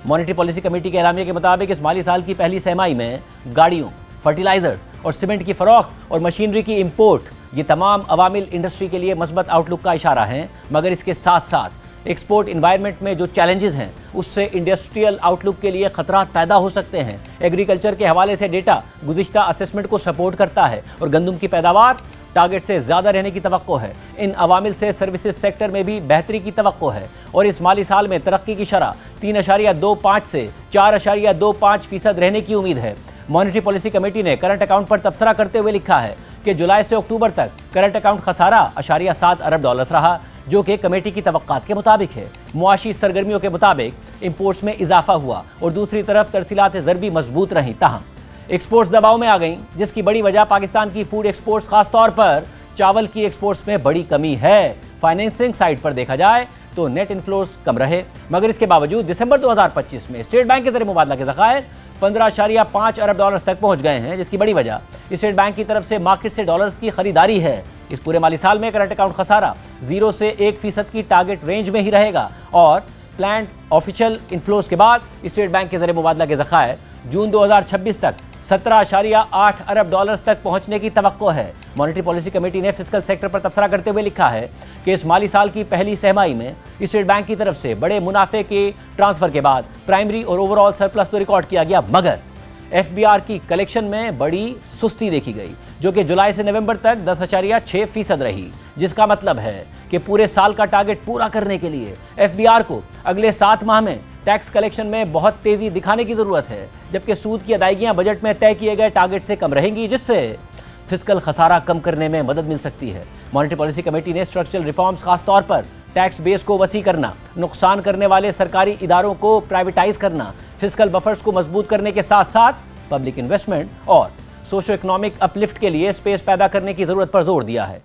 Monetary policy committee के एलामिया के मुताबिक इस माली साल की पहली छमाही में गाड़ियों, फर्टिलाइजर्स और सीमेंट की फरोख्त और मशीनरी की इंपोर्ट, ये तमाम अवामिल इंडस्ट्री के लिए मस्बत आउटलुक का इशारा हैं। मगर इसके साथ साथ एक्सपोर्ट इन्वायरमेंट में जो चैलेंजेस हैं उससे इंडस्ट्रियल आउटलुक के लिए खतरा पैदा हो सकते हैं। एग्रीकल्चर के हवाले से डेटा गुज़िश्ता असेसमेंट को सपोर्ट करता है और गंदम की पैदावार टारगेट से ज़्यादा रहने की तवक्को है। इन अवामिल से सर्विसेज सेक्टर में भी बेहतरी की तवक्को है और इस माली साल में तरक्की की शरह 3.25 से 4.25% रहने की उम्मीद है। मॉनेटरी पॉलिसी कमेटी ने करंट अकाउंट पर तबसरा करते हुए लिखा है कि जुलाई से अक्टूबर तक करंट अकाउंट खसारा $7 अरब रहा, जो कि कमेटी की तवक्कात के मुताबिक है। मुआशी सरगर्मियों के मुताबिक इंपोर्ट्स में इजाफा हुआ और दूसरी तरफ तरसीलात ज़रबी मजबूत रहीं। ताहम एक्सपोर्ट्स दबाव में आ गईं, जिसकी बड़ी वजह पाकिस्तान की फूड एक्सपोर्ट्स, खासतौर पर चावल की एक्सपोर्ट्स में बड़ी कमी है। फाइनेंसिंग साइड पर देखा जाए तो नेट इन्फ्लोज कम रहे, मगर इसके बावजूद दिसंबर 2025 में स्टेट बैंक के ज़रिए मुबादला के ज़खायर $15.5 अरब तक पहुंच गए हैं, जिसकी बड़ी वजह स्टेट बैंक की तरफ से मार्केट से डॉलर्स की खरीदारी है। इस पूरे माली साल में करंट अकाउंट खसारा 0 से 1% की टारगेट रेंज में ही रहेगा और प्लान्ड ऑफिशियल इन्फ्लोज के बाद स्टेट बैंक के ज़रिए मुबादला के ज़खायर जून 2026 तक $17.8 अरब तक पहुंचने की तवक्को है। मॉनेटरी पॉलिसी कमेटी ने फिस्कल सेक्टर पर तबसरा करते हुए लिखा है कि इस माली साल की पहली छमाही में स्टेट बैंक की तरफ से बड़े मुनाफे के ट्रांसफर के बाद प्राइमरी और ओवरऑल सरप्लस तो रिकॉर्ड किया गया, मगर FBR की कलेक्शन में बड़ी सुस्ती देखी गई, जो कि जुलाई से नवंबर तक 10.6% रही, जिसका मतलब है कि पूरे साल का टारगेट पूरा करने के लिए FBR को अगले 7 माह में टैक्स कलेक्शन में बहुत तेजी दिखाने की जरूरत है, जबकि सूद की अदायगियां बजट में तय किए गए टारगेट से कम रहेंगी, जिससे फिस्कल खसारा कम करने में मदद मिल सकती है। मॉनेटरी पॉलिसी कमेटी ने स्ट्रक्चरल रिफॉर्म्स, खासतौर पर टैक्स बेस को वसी करना, नुकसान करने वाले सरकारी इदारों को प्राइवेटाइज करना, फिस्कल बफर्स को मजबूत करने के साथ साथ पब्लिक इन्वेस्टमेंट और सोशो इकोनॉमिक अपलिफ्ट के लिए स्पेस पैदा करने की जरूरत पर जोर दिया है।